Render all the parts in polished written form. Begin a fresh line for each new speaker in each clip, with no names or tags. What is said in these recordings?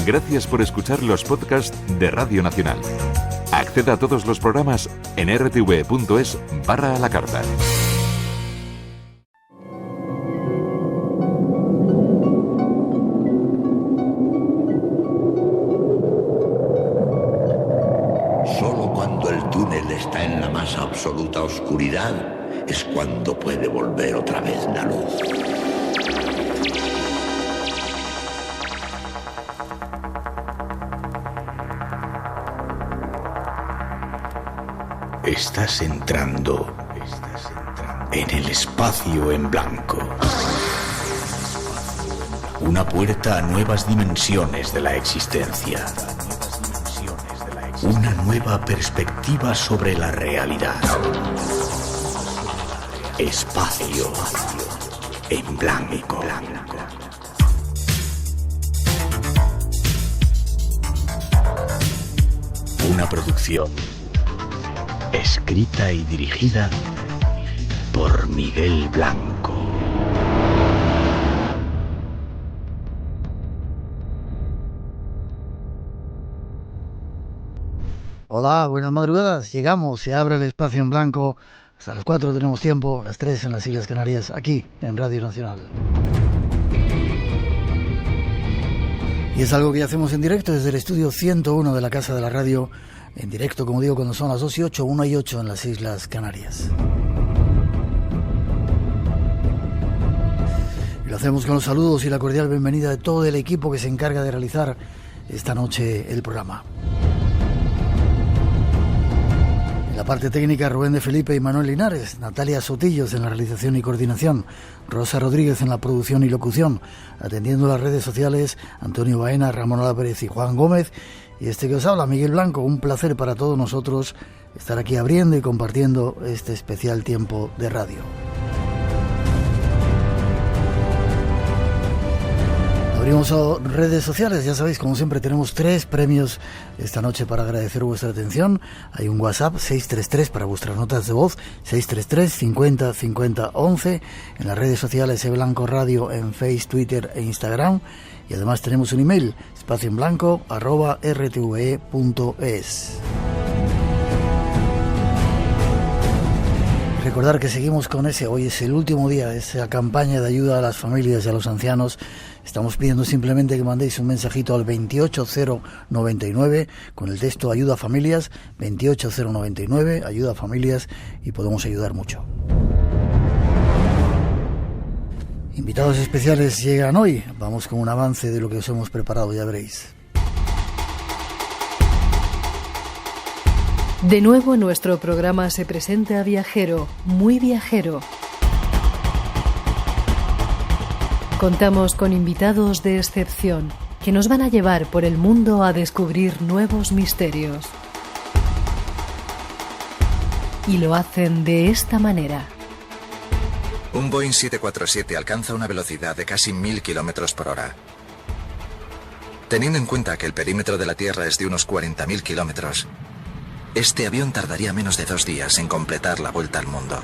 Gracias por escuchar los podcasts de Radio Nacional. Acceda a todos los programas en rtv.es/a la carta.
Solo cuando el túnel está en la más absoluta oscuridad es cuando puede volver otra vez la luz. Estás entrando en el espacio en blanco. Una puerta a nuevas dimensiones de la existencia. Una nueva perspectiva sobre la realidad. Espacio en blanco. Una producción escrita y dirigida por Miguel Blanco.
Hola, buenas madrugadas. Llegamos, se abre el espacio en blanco. Hasta las 4 tenemos tiempo, las 3 en las Islas Canarias, aquí en Radio Nacional. Y es algo que hacemos en directo desde el estudio 101 de la Casa de la Radio. En directo, como digo, cuando son las 2 y 8, 1 y 8 en las Islas Canarias. Y lo hacemos con los saludos y la cordial bienvenida de todo el equipo que se encarga de realizar esta noche el programa. En la parte técnica, Rubén de Felipe y Manuel Linares, Natalia Sotillos en la realización y coordinación, Rosa Rodríguez en la producción y locución, atendiendo las redes sociales, Antonio Baena, Ramón Ola Pérez y Juan Gómez. Y este que os habla, Miguel Blanco, un placer para todos nosotros estar aquí abriendo y compartiendo este especial tiempo de radio. Abrimos redes sociales, ya sabéis, como siempre tenemos 3 premios esta noche para agradecer vuestra atención. Hay un WhatsApp 633 para vuestras notas de voz, 633 50 50 11. En las redes sociales Blanco Radio en Facebook, Twitter e Instagram. Y además tenemos un email, espacioenblanco@rtve.es. Recordar que seguimos con hoy es el último día, esa campaña de ayuda a las familias y a los ancianos. Estamos pidiendo simplemente que mandéis un mensajito al 28099 con el texto Ayuda a Familias, 28099, Ayuda a Familias, y podemos ayudar mucho. Invitados especiales llegan hoy. Vamos con un avance de lo que os hemos preparado, ya veréis.
De nuevo nuestro programa se presenta viajero, muy viajero. Contamos con invitados de excepción que nos van a llevar por el mundo a descubrir nuevos misterios. Y lo hacen de esta manera.
Un Boeing 747 alcanza una velocidad de casi 1000 kilómetros por hora. Teniendo en cuenta que el perímetro de la Tierra es de unos 40.000 kilómetros, este avión tardaría menos de 2 días en completar la vuelta al mundo.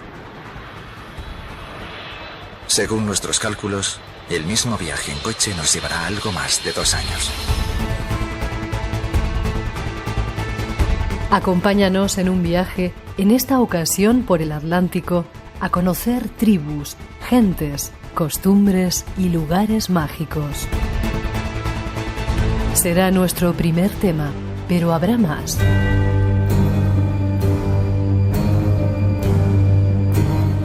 Según nuestros cálculos, el mismo viaje en coche nos llevará algo más de 2 años.
Acompáñanos en un viaje, en esta ocasión por el Atlántico, a conocer tribus, gentes, costumbres y lugares mágicos. Será nuestro primer tema, pero habrá más.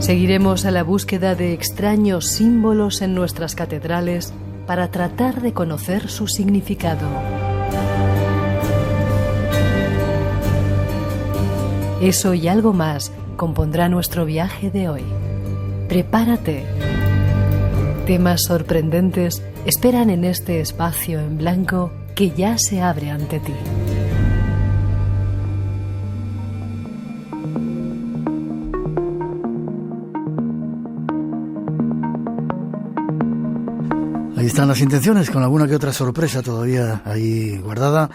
Seguiremos a la búsqueda de extraños símbolos en nuestras catedrales para tratar de conocer su significado. Eso y algo más compondrá nuestro viaje de hoy. Prepárate. Temas sorprendentes esperan en este espacio en blanco que ya se abre ante ti.
Ahí están las intenciones, con alguna que otra sorpresa todavía ahí guardada.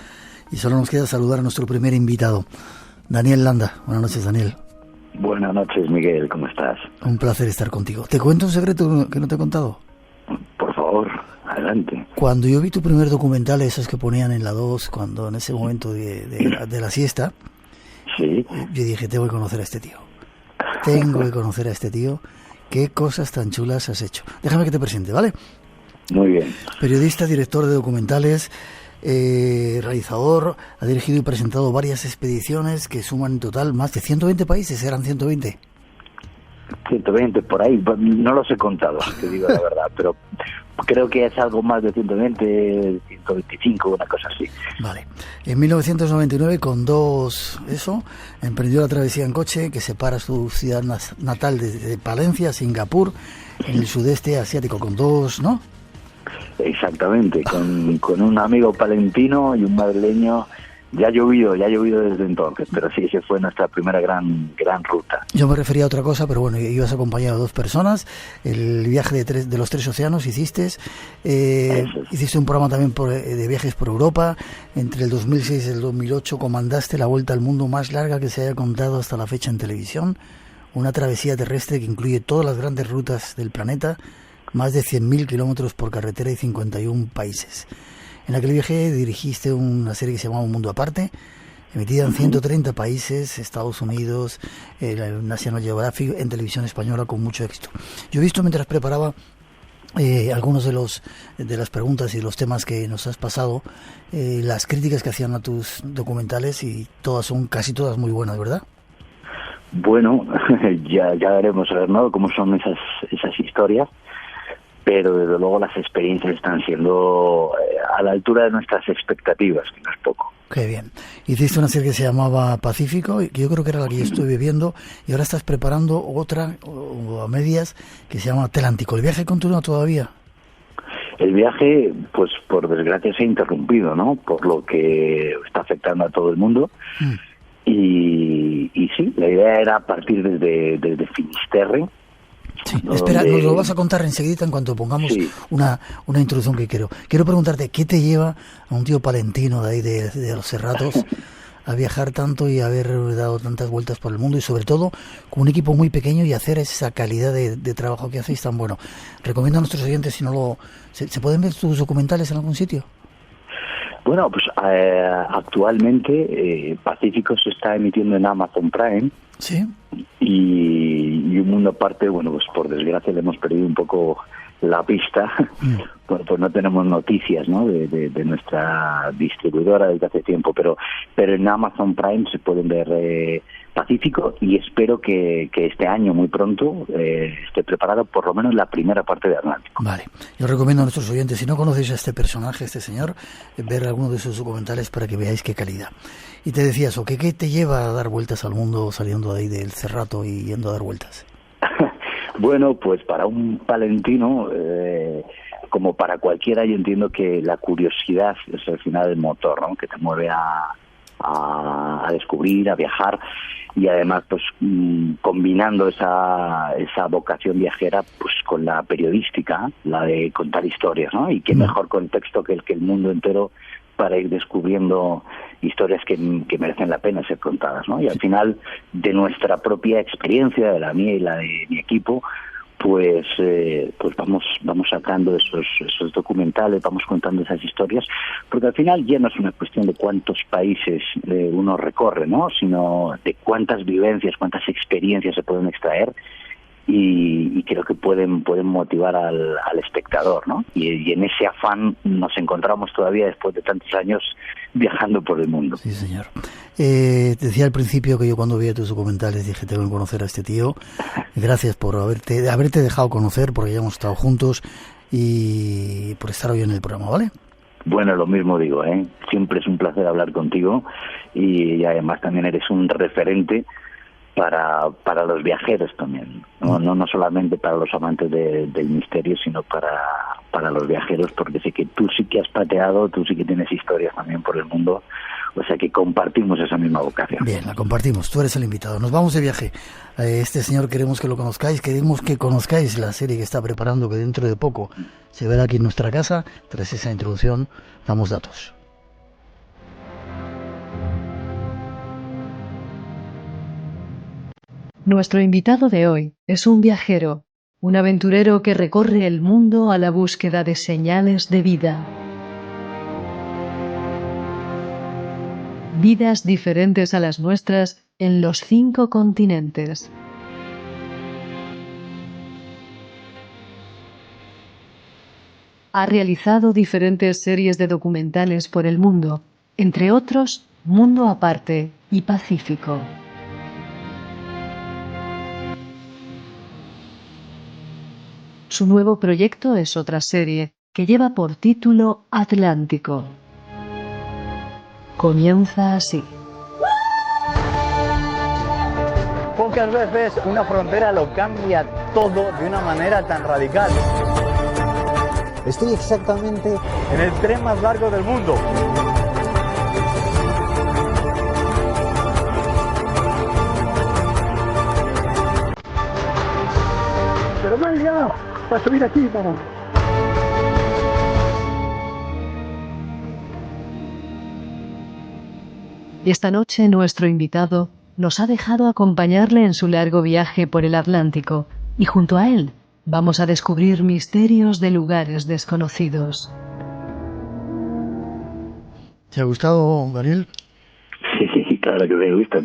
Y solo nos queda saludar a nuestro primer invitado, Daniel Landa. Buenas noches, Daniel.
Buenas noches, Miguel, ¿cómo estás?
Un placer estar contigo. ¿Te cuento un secreto que no te he contado?
Por favor, adelante. adelante.
Cuando yo vi tu primer documental, esos que ponían en la 2, cuando en ese momento de la siesta,
Sí.
yo dije, tengo que conocer a este tío. Tengo que conocer a este tío. Qué cosas tan chulas has hecho. Déjame que te presente, ¿vale?
Muy bien.
Periodista, director de documentales, realizador, ha dirigido y presentado varias expediciones que suman en total más de 120 países, eran 120.
120 por ahí, no los he contado, si te digo la verdad, pero creo que es algo más de 120, 125, una cosa así.
Vale. En 1999, con emprendió la travesía en coche que separa su ciudad natal de Palencia, Singapur, en el sudeste asiático, con dos, ¿no?
Exactamente, con un amigo palentino y un madrileño. Ya ha llovido desde entonces, pero sí, esa fue nuestra primera gran ruta.
Yo me refería a otra cosa, pero bueno, ibas acompañado de 2 personas. El viaje de los 3 océanos hiciste. Hiciste un programa también de viajes por Europa. Entre el 2006 y el 2008 comandaste la vuelta al mundo más larga que se haya contado hasta la fecha en televisión. Una travesía terrestre que incluye todas las grandes rutas del planeta, más de 100.000 kilómetros por carretera y 51 países. En aquel viaje dirigiste una serie que se llamaba Un Mundo Aparte, emitida en 130 países, Estados Unidos, National Geographic, en televisión española con mucho éxito. Yo he visto mientras preparaba algunos de las preguntas y los temas que nos has pasado, las críticas que hacían a tus documentales, y casi todas muy buenas, ¿verdad?
Bueno, ya veremos a ver, ¿no?, cómo son esas historias. Pero desde luego las experiencias están siendo a la altura de nuestras expectativas, que no es poco.
Qué bien. Hiciste una serie que se llamaba Pacífico, que yo creo que era la que yo estuve viendo, y ahora estás preparando otra, o a medias, que se llama Atlántico. ¿El viaje continúa todavía?
El viaje, pues por desgracia se ha interrumpido, ¿no?, por lo que está afectando a todo el mundo. Y sí, la idea era partir desde Finisterre.
Sí, espera, nos lo vas a contar enseguida en cuanto pongamos una introducción que quiero. Quiero preguntarte, ¿qué te lleva a un tío palentino de ahí de los Cerratos a viajar tanto y haber dado tantas vueltas por el mundo, y sobre todo con un equipo muy pequeño, y hacer esa calidad de trabajo que hacéis tan bueno? Recomiendo a nuestros oyentes, si no ¿se pueden ver tus documentales en algún sitio?
Bueno, pues actualmente Pacífico se está emitiendo en Amazon Prime.
Sí.
Y Un Mundo Aparte, bueno, pues por desgracia le hemos perdido un poco la pista. Pues no tenemos noticias, ¿no?, de nuestra distribuidora desde hace tiempo, pero en Amazon Prime se pueden ver Pacífico, y espero que este año, muy pronto, esté preparado por lo menos la primera parte de Atlántico.
Vale, yo recomiendo a nuestros oyentes, si no conocéis a este personaje, a este señor, ver alguno de sus documentales para que veáis qué calidad. Y te decías, ¿qué te lleva a dar vueltas al mundo, saliendo de ahí del Cerrato y yendo a dar vueltas?
Bueno, pues para un palentino, como para cualquiera, yo entiendo que la curiosidad es al final el motor, ¿no?, que te mueve a descubrir, a viajar, y además pues combinando esa vocación viajera pues con la periodística, la de contar historias, ¿no? Y qué mejor contexto que el mundo entero para ir descubriendo historias que merecen la pena ser contadas, ¿no? Y al final, de nuestra propia experiencia, de la mía y la de mi equipo, pues vamos sacando esos documentales, vamos contando esas historias, porque al final ya no es una cuestión de cuántos países uno recorre, ¿no?, sino de cuántas vivencias, cuántas experiencias se pueden extraer, y creo que pueden motivar al espectador, ¿no? Y en ese afán nos encontramos todavía después de tantos años viajando por el mundo.
Sí, señor. Te decía al principio que yo, cuando vi tus documentales, dije, tengo que conocer a este tío. Gracias por haberte dejado conocer, porque ya hemos estado juntos, y por estar hoy en el programa, ¿vale?
Bueno, lo mismo digo, siempre es un placer hablar contigo, y además también eres un referente para los viajeros también, no solamente para los amantes del misterio, sino para los viajeros, porque sé que tú sí que has pateado, tú sí que tienes historias también por el mundo, o sea que compartimos esa misma vocación.
Bien, la compartimos, tú eres el invitado. Nos vamos de viaje. Este señor queremos que lo conozcáis, queremos que conozcáis la serie que está preparando, que dentro de poco se verá aquí en nuestra casa. Tras esa introducción, damos datos.
Nuestro invitado de hoy es un viajero, un aventurero que recorre el mundo a la búsqueda de señales de vida. Vidas diferentes a las nuestras en los 5 continentes. Ha realizado diferentes series de documentales por el mundo, entre otros Mundo Aparte y Pacífico. Su nuevo proyecto es otra serie que lleva por título Atlántico. Comienza así.
Pocas veces una frontera lo cambia todo de una manera tan radical. Estoy exactamente en el tren más largo del mundo. Pero no hay ya para subir aquí, para.
Esta noche nuestro invitado nos ha dejado acompañarle en su largo viaje por el Atlántico y junto a él vamos a descubrir misterios de lugares desconocidos.
¿Te ha gustado, Daniel?
Sí, claro que me gusta.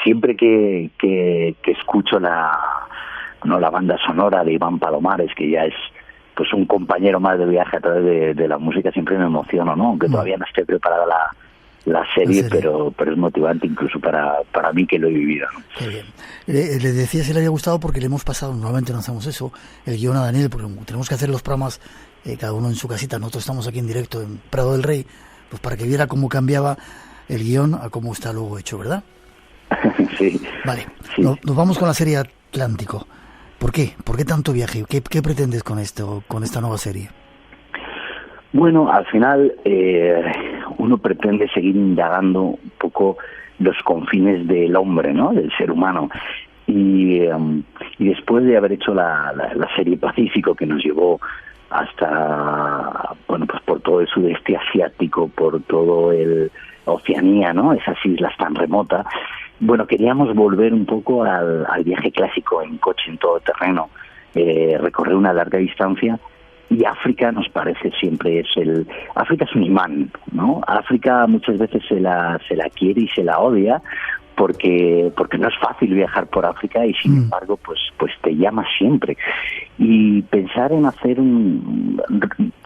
Siempre que escucho la banda sonora de Iván Palomares, que ya es pues un compañero más de viaje a través de la música, siempre me emociono, ¿no? Aunque todavía no esté preparada la serie. Pero es motivante incluso para mí, que lo he vivido, ¿no?
Qué bien. Le decía si le había gustado porque le hemos pasado, normalmente no hacemos eso, el guión a Daniel, porque tenemos que hacer los programas cada uno en su casita. Nosotros estamos aquí en directo en Prado del Rey, pues para que viera cómo cambiaba el guión a cómo está luego hecho, ¿verdad?
Sí.
Vale,
sí.
Nos vamos con la serie Atlántico. ¿Por qué? ¿Por qué tanto viaje? ¿Qué pretendes con esta nueva serie?
Bueno, al final uno pretende seguir indagando un poco los confines del hombre, ¿no? Del ser humano. Y después de haber hecho la serie Pacífico, que nos llevó hasta, bueno, pues por todo el sudeste asiático, por todo el Oceanía, ¿no? Esas islas tan remotas. Bueno, queríamos volver un poco al viaje clásico en coche, en todo terreno, recorrer una larga distancia. Y África nos parece siempre África es un imán, ¿no? África muchas veces se la quiere y se la odia porque no es fácil viajar por África y sin embargo pues te llama siempre. Y pensar en hacer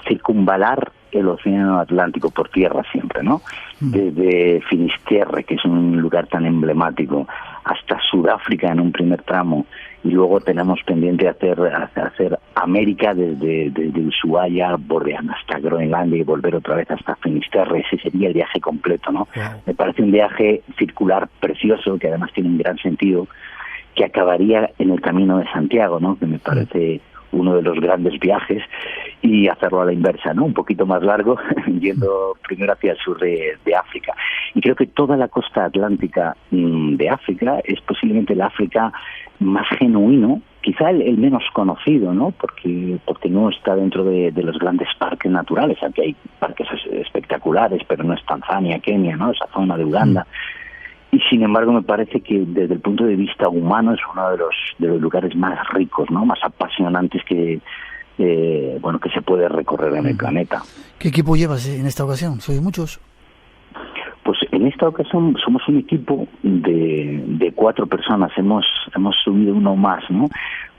circunvalar el océano Atlántico por tierra siempre, ¿no? Desde Finisterre, que es un lugar tan emblemático, hasta Sudáfrica en un primer tramo, y luego tenemos pendiente hacer América desde Ushuaia, bordeando hasta Groenlandia y volver otra vez hasta Finisterre. Ese sería el viaje completo, ¿no? Wow. Me parece un viaje circular precioso, que además tiene un gran sentido, que acabaría en el Camino de Santiago, ¿no? Que me parece uno de los grandes viajes, y hacerlo a la inversa, ¿no? Un poquito más largo, yendo primero hacia el sur de África. Y creo que toda la costa atlántica de África es posiblemente el África más genuino, quizá el menos conocido, ¿no? Porque no está dentro de los grandes parques naturales, aunque hay parques espectaculares, pero no es Tanzania, Kenia, ¿no? Esa zona de Uganda. Y sin embargo me parece que desde el punto de vista humano es uno de los lugares más ricos, ¿no? Más apasionantes que se puede recorrer en el planeta.
¿Qué equipo llevas en esta ocasión? ¿Sois muchos?
Pues en esta ocasión somos un equipo de 4 personas. Hemos subido uno más, ¿no?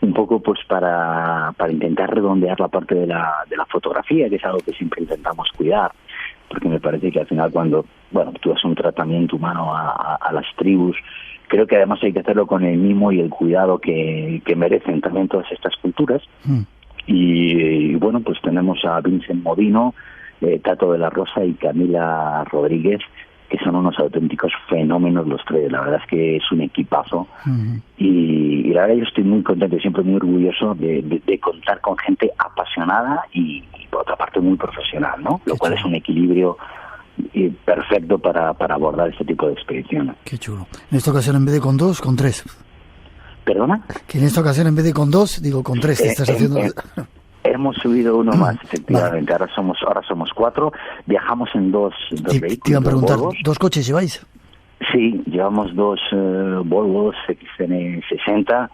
Un poco pues para intentar redondear la parte de la fotografía, que es algo que siempre intentamos cuidar, porque me parece que al final cuando tú das un tratamiento humano a las tribus, creo que además hay que hacerlo con el mimo y el cuidado que merecen también todas estas culturas. Y bueno, pues tenemos a Vincent Modino, Tato de la Rosa y Camila Rodríguez, que son unos auténticos fenómenos los 3. La verdad es que es un equipazo. Y la verdad yo estoy muy contento y siempre muy orgulloso de contar con gente apasionada y por otra parte muy profesional, ¿no? Lo cual es un equilibrio perfecto para abordar este tipo de expediciones.
Qué chulo. En esta ocasión en vez de con 2, con 3.
¿Perdona?
Que en esta ocasión en vez de con 2, digo con 3. Estás haciendo...
Hemos subido uno más, efectivamente. Vale. Ahora somos 4. Viajamos en dos vehículos.
Te iban a preguntar, ¿2 coches lleváis?
Sí, llevamos 2 Volvo XN60,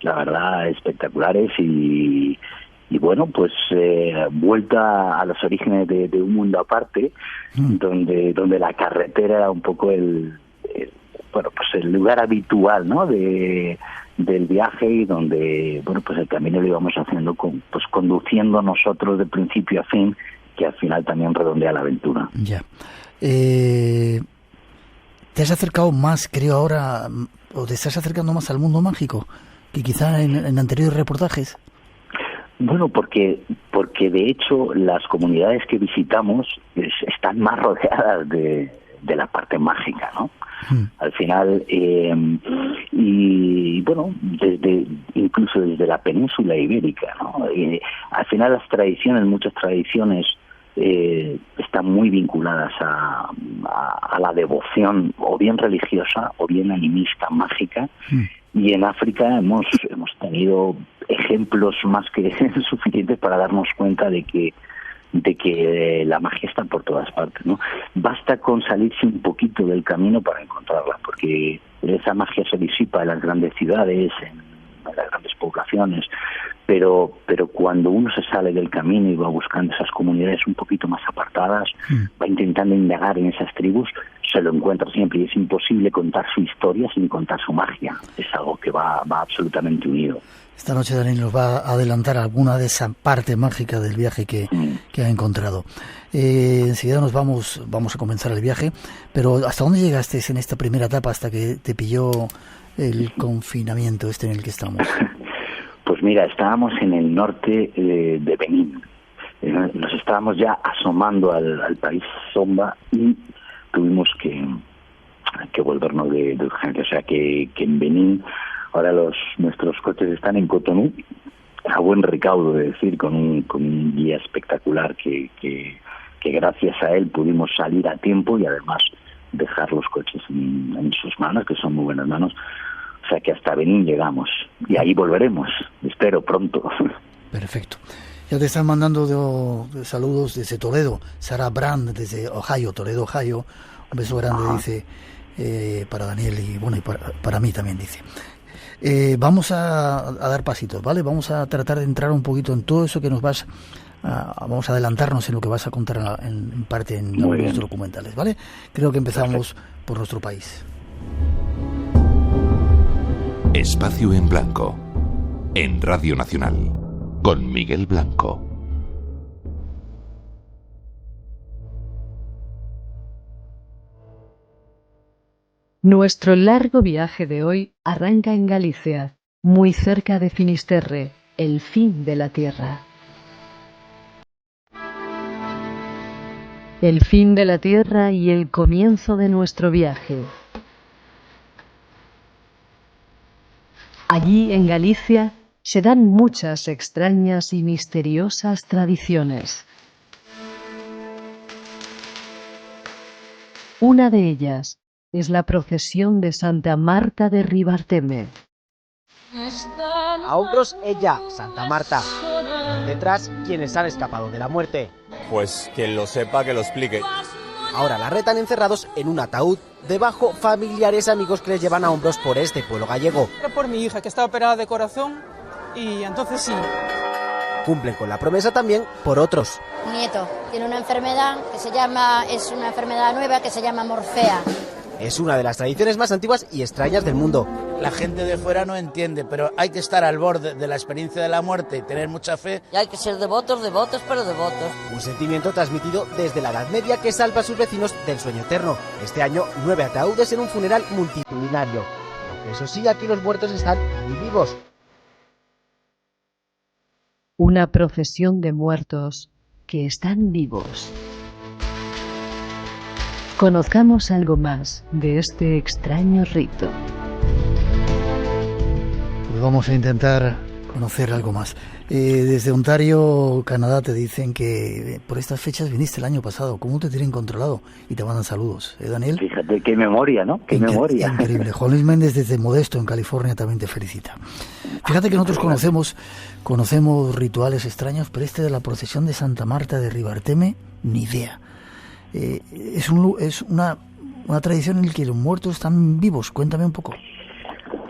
la verdad, espectaculares y bueno, pues vuelta a los orígenes de un mundo aparte, donde la carretera era un poco el lugar habitual, ¿no? del viaje, y donde pues el camino lo íbamos haciendo conduciendo nosotros de principio a fin, que al final también redondea la aventura.
Ya. Te has acercado más, creo ahora, o te estás acercando más al mundo mágico que quizá en anteriores reportajes.
Bueno, porque de hecho las comunidades que visitamos están más rodeadas de mágica, ¿no? Al final, y bueno, incluso desde la península ibérica, ¿no? Al final muchas tradiciones están muy vinculadas a la devoción, o bien religiosa o bien animista, mágica. Y en África hemos tenido ejemplos más que suficientes para darnos cuenta de que la magia está por todas partes, ¿no? Basta con salirse un poquito del camino para encontrarla, porque esa magia se disipa en las grandes ciudades, en las grandes poblaciones, pero cuando uno se sale del camino y va buscando esas comunidades un poquito más apartadas, va intentando indagar en esas tribus, se lo encuentra siempre, y es imposible contar su historia sin contar su magia. Es algo que va absolutamente unido.
Esta noche Daniel nos va a adelantar alguna de esa parte mágica del viaje que ha encontrado. Enseguida nos vamos a comenzar el viaje, pero ¿hasta dónde llegaste en esta primera etapa, hasta que te pilló el confinamiento en el que estamos?
Pues mira, estábamos en el norte de Benín. Nos estábamos ya asomando al país Zomba y tuvimos que volvernos de urgencia. O sea que en Benín ahora nuestros coches están en Cotonú, a buen recaudo, de decir, con un guía espectacular que gracias a él pudimos salir a tiempo y además dejar los coches en sus manos, que son muy buenas manos. O sea que hasta Benín llegamos y ahí volveremos, espero pronto. Perfecto.
Ya te están mandando saludos desde Toledo. Sara Brand desde Ohio, Toledo, Ohio. Un beso grande, dice, para Daniel y bueno, y para mí también, dice. Vamos a dar pasitos, ¿vale? Vamos a tratar de entrar un poquito en todo eso que nos vamos a adelantarnos en lo que vas a contar en parte en los documentales, ¿vale? Creo que empezamos por nuestro país.
Espacio en Blanco, en Radio Nacional, con Miguel Blanco.
Nuestro largo viaje de hoy arranca en Galicia, muy cerca de Finisterre, el fin de la tierra. El fin de la tierra y el comienzo de nuestro viaje. Allí, en Galicia, se dan muchas extrañas y misteriosas tradiciones. Una de ellas es la procesión de Santa Marta de Ribarteme.
A hombros ella, Santa Marta. Detrás, quienes han escapado de la muerte.
Pues quien lo sepa, que lo explique.
Ahora la retan encerrados en un ataúd. Debajo, familiares amigos que les llevan a hombros por este pueblo gallego.
Por mi hija, que está operada de corazón, y entonces sí.
Cumplen con la promesa también por otros.
Un nieto tiene una enfermedad es una enfermedad nueva que se llama morfea.
Es una de las tradiciones más antiguas y extrañas del mundo.
La gente de fuera no entiende, pero hay que estar al borde de la experiencia de la muerte y tener mucha fe.
Y hay que ser devotos, pero devotos.
Un sentimiento transmitido desde la Edad Media que salva a sus vecinos del sueño eterno. Este año, 9 ataúdes en un funeral multitudinario. Eso sí, aquí los muertos están muy vivos.
Una procesión de muertos que están vivos. Conozcamos algo más de este extraño rito.
Pues vamos a intentar conocer algo más. Desde Ontario, Canadá, te dicen que por estas fechas viniste el año pasado. ¿Cómo te tienen controlado? Y te mandan saludos, Daniel.
Fíjate, qué memoria, ¿no? Qué memoria.
Increíble. Juan Luis Méndez desde Modesto, en California, también te felicita. Fíjate que nosotros conocemos rituales extraños, pero este de la procesión de Santa Marta de Ribarteme, ni idea. Es una tradición en la que los muertos están vivos. Cuéntame un poco.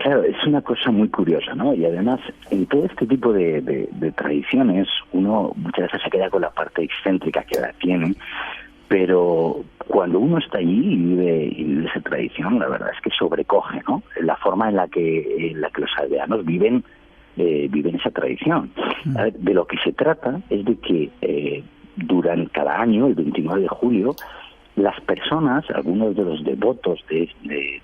Claro, es una cosa muy curiosa, ¿no? Y además, en todo este tipo de tradiciones, uno muchas veces se queda con la parte excéntrica que la tiene, pero cuando uno está allí y vive esa tradición, la verdad es que sobrecoge, ¿no? La forma en la que los aldeanos viven esa tradición. De lo que se trata es de que durante cada año, el 29 de julio, las personas, algunos de los devotos de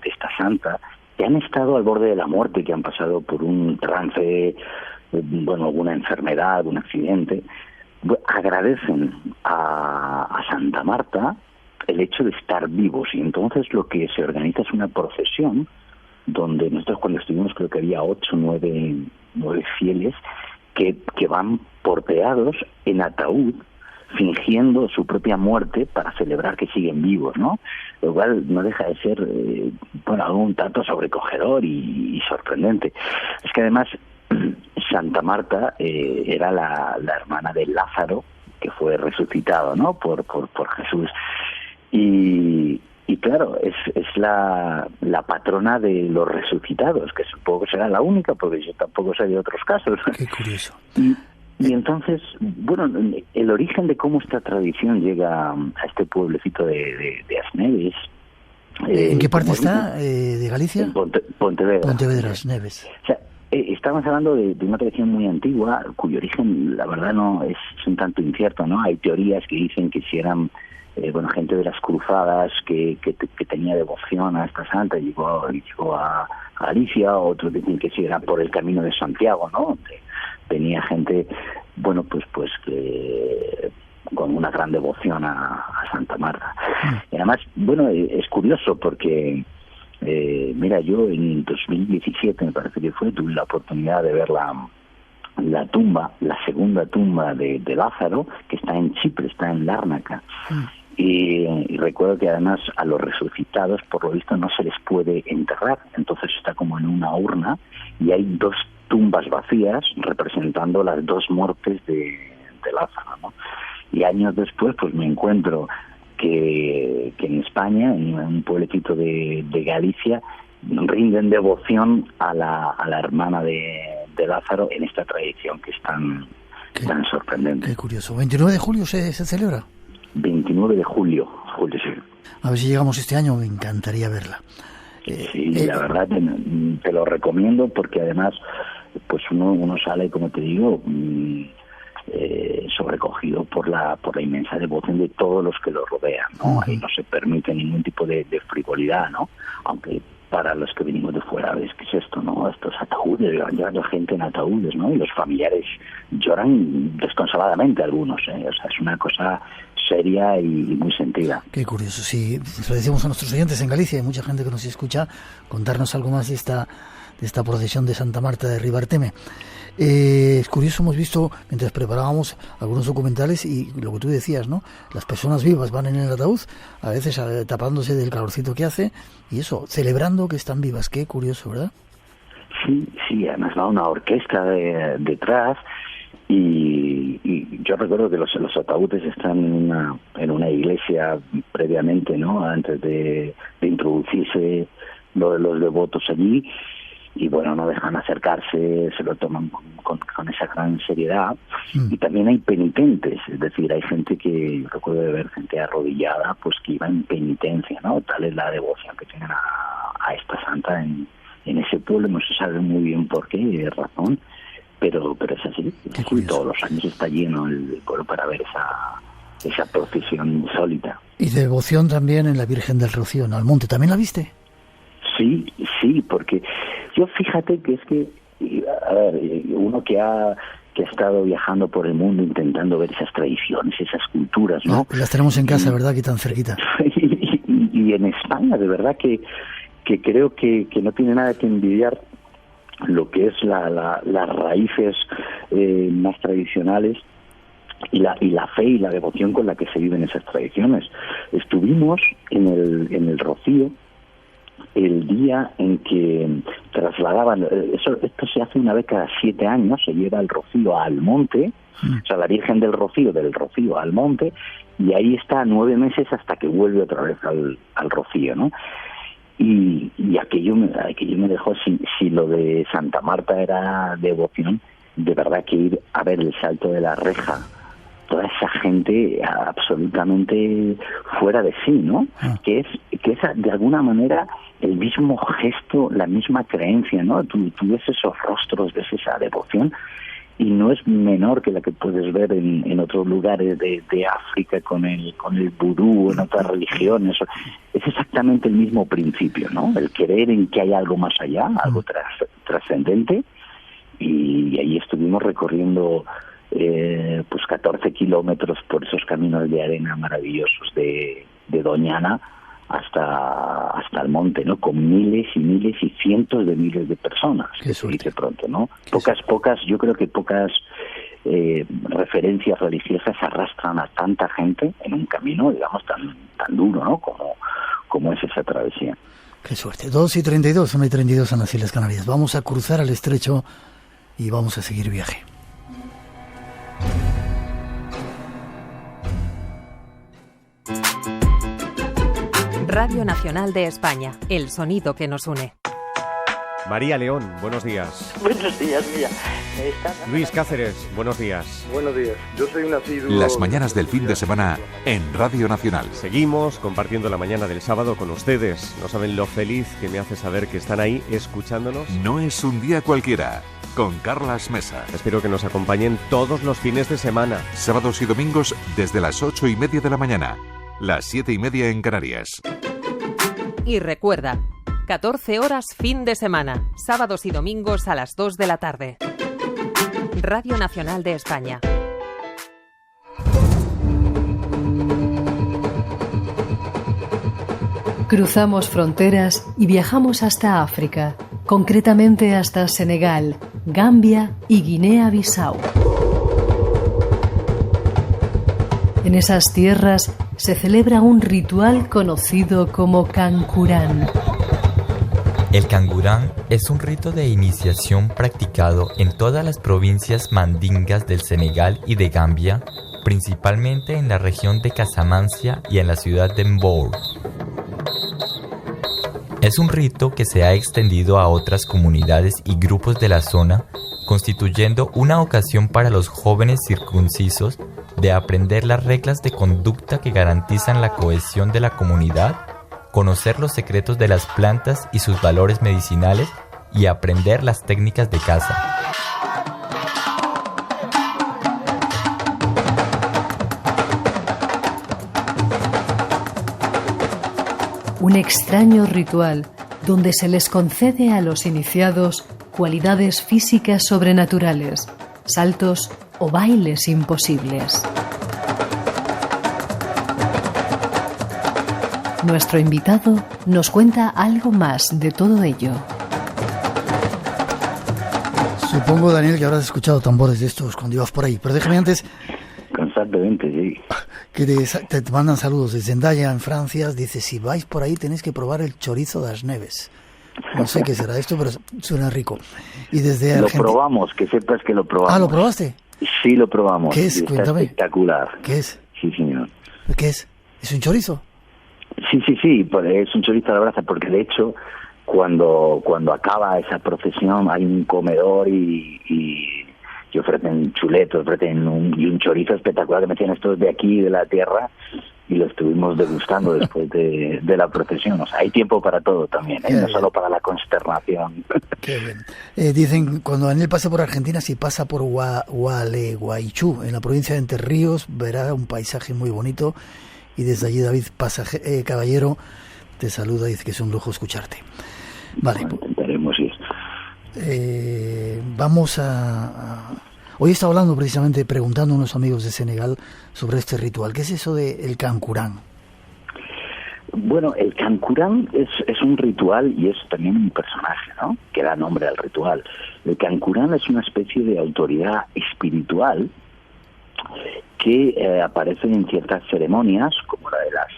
esta santa, que han estado al borde de la muerte, que han pasado por un trance, alguna enfermedad, un accidente, agradecen a Santa Marta el hecho de estar vivos. Y entonces lo que se organiza es una procesión donde nosotros cuando estuvimos creo que había 8 o 9 fieles que van porteados en ataúd, fingiendo su propia muerte para celebrar que siguen vivos, ¿no? Lo cual no deja de ser, un tanto sobrecogedor y sorprendente. Es que además Santa Marta era la hermana de Lázaro, que fue resucitado, ¿no? por Jesús. Y claro, es la patrona de los resucitados, que supongo que será la única, porque yo tampoco sé de otros casos.
Qué curioso.
Y entonces, el origen de cómo esta tradición llega a este pueblecito de Asneves.
¿En qué parte está de Galicia?
En Pontevedra.
Pontevedra, Asneves.
O sea, estamos hablando de una tradición muy antigua, cuyo origen, la verdad, no es un tanto incierto, ¿no? Hay teorías que dicen que si eran gente de las cruzadas que tenía devoción a esta santa y llegó a Galicia, otros dicen que si era por el camino de Santiago, ¿no? Donde tenía gente, pues que con una gran devoción a Santa Marta. Y además, es curioso porque, yo en 2017, me parece que tuve la oportunidad de ver la tumba, la segunda tumba de Lázaro, que está en Chipre, está en Lárnaca. Y recuerdo que además a los resucitados, por lo visto, no se les puede enterrar, entonces está como en una urna y hay 2 tumbas vacías representando las 2 muertes de Lázaro, ¿no? Y años después pues me encuentro que en España, en un pueblecito de Galicia, rinden devoción a la hermana de Lázaro en esta tradición que es tan sorprendente.
Qué curioso. ¿29 de julio se celebra?
29 de julio, sí.
A ver si llegamos este año, me encantaría verla.
Sí, la verdad te lo recomiendo porque además pues uno sale, como te digo, sobrecogido por la inmensa devoción de todos los que lo rodean, ¿no? Ahí no se permite ningún tipo de frivolidad, ¿no? Aunque para los que venimos de fuera, ¿ves qué es esto, no? Estos ataúdes, van llevando gente en ataúdes, ¿no? Y los familiares lloran desconsoladamente algunos, ¿eh? O sea, es una cosa seria y muy sentida.
Qué curioso, sí. Lo decimos a nuestros oyentes en Galicia, hay mucha gente que nos escucha, contarnos algo más de esta procesión de Santa Marta de Ribarteme. Es curioso, hemos visto, mientras preparábamos algunos documentales, y lo que tú decías, ¿no? Las personas vivas van en el ataúd, a veces tapándose del calorcito que hace, y eso, celebrando que están vivas. Qué curioso, ¿verdad?
Sí, además va una orquesta detrás, y yo recuerdo que los ataúdes están en una iglesia previamente, ¿no? Antes de introducirse los devotos allí. Y no dejan acercarse, se lo toman con esa gran seriedad. Y también hay penitentes, es decir, hay gente que, recuerdo de ver gente arrodillada, pues que iba en penitencia, ¿no? Tal es la devoción que tienen a esta santa en ese pueblo. No se sabe muy bien por qué razón, pero es así. Y todos los años está lleno el pueblo para ver esa procesión insólita.
Y devoción también en la Virgen del Rocío, en Almonte. ¿También la viste?
Sí, porque yo fíjate que es que, a ver, uno que ha estado viajando por el mundo intentando ver esas tradiciones, esas culturas, ¿no?
Las tenemos en casa, ¿verdad? Aquí tan cerquita.
Y en España, de verdad que creo que no tiene nada que envidiar lo que es las raíces más tradicionales y la fe y la devoción con la que se viven esas tradiciones. Estuvimos en el Rocío el día en que trasladaban, esto se hace una vez cada 7 años, se lleva el Rocío a Almonte, o sea, la Virgen del Rocío a Almonte, y ahí está 9 meses hasta que vuelve otra vez al Rocío, ¿no? Y aquello me dejó, si lo de Santa Marta era devoción, de verdad que ir a ver el salto de la reja, toda esa gente absolutamente fuera de sí, ¿no? Que es de alguna manera el mismo gesto, la misma creencia, ¿no? Tú ves esos rostros, ves esa devoción, y no es menor que la que puedes ver en otros lugares de África con el vudú, en otras religiones. Es exactamente el mismo principio, ¿no? El creer en que hay algo más allá, algo trascendente. Y ahí estuvimos recorriendo pues 14 kilómetros por esos caminos de arena maravillosos de Doñana hasta el monte, ¿no? Con miles y miles y cientos de miles de personas, que se dice pronto, ¿no? Yo creo que pocas referencias religiosas arrastran a tanta gente en un camino, digamos, tan duro, ¿no? Como es esa travesía.
Qué suerte. 2:32, 1:32 en las Islas Canarias. Vamos a cruzar el estrecho y vamos a seguir viaje.
Radio Nacional de España, el sonido que nos une.
María León, buenos días.
Buenos días, mira.
Luis Cáceres, buenos días.
Buenos días, yo soy un asiduo...
Las mañanas del fin de semana en Radio Nacional.
Seguimos compartiendo la mañana del sábado con ustedes. No saben lo feliz que me hace saber que están ahí escuchándonos.
No es un día cualquiera, con Carlas Mesa.
Espero que nos acompañen todos los fines de semana.
Sábados y domingos desde las 8:30 de la mañana, las 7:30 en Canarias.
Y recuerda, 14 horas fin de semana, sábados y domingos a las 2 de la tarde. Radio Nacional de España.
Cruzamos fronteras y viajamos hasta África, concretamente hasta Senegal, Gambia y Guinea-Bissau. En esas tierras se celebra un ritual conocido como Kankurang.
El Kankurang es un rito de iniciación practicado en todas las provincias mandingas del Senegal y de Gambia, principalmente en la región de Casamance y en la ciudad de Mbour. Es un rito que se ha extendido a otras comunidades y grupos de la zona, constituyendo una ocasión para los jóvenes circuncisos de aprender las reglas de conducta que garantizan la cohesión de la comunidad, conocer los secretos de las plantas y sus valores medicinales y aprender las técnicas de caza.
Un extraño ritual donde se les concede a los iniciados cualidades físicas sobrenaturales, saltos o bailes imposibles. Nuestro invitado nos cuenta algo más de todo ello.
Supongo, Daniel, que habrás escuchado tambores de estos cuando ibas por ahí, pero déjame antes...
Constantemente, sí.
Que te mandan saludos desde Zendaya, en Francia. Dice, si vais por ahí tenéis que probar el chorizo de las Neves. No sé qué será esto, pero suena rico. Y desde Argentina...
Lo probamos, que sepas que lo probamos.
Ah, ¿lo probaste?
Sí, lo probamos.
¿Qué es? Cuéntame.
Espectacular.
¿Qué es?
Sí, señor.
¿Qué es? ¿Es un chorizo?
Sí, pues es un chorizo a la brasa, porque de hecho, cuando acaba esa procesión hay un comedor y ofrecen chuletos, ofrecen un chorizo espectacular que me decían estos de aquí, de la tierra, y lo estuvimos degustando después de la procesión. O sea, hay tiempo para todo también, no solo para la consternación.
Qué bien. Dicen, cuando Daniel pase por Argentina, si pasa por Gualeguaychú, en la provincia de Entre Ríos, verá un paisaje muy bonito. Y desde allí David Caballero te saluda y dice que es un lujo escucharte. Vale.
Bueno, intentaremos ir.
Vamos Hoy he estado hablando precisamente, preguntando a unos amigos de Senegal sobre este ritual. ¿Qué es eso del Kankurang?
Bueno, el Kankurang es un ritual y es también un personaje, ¿no?, que da nombre al ritual. El Kankurang es una especie de autoridad espiritual que aparecen en ciertas ceremonias, como la de las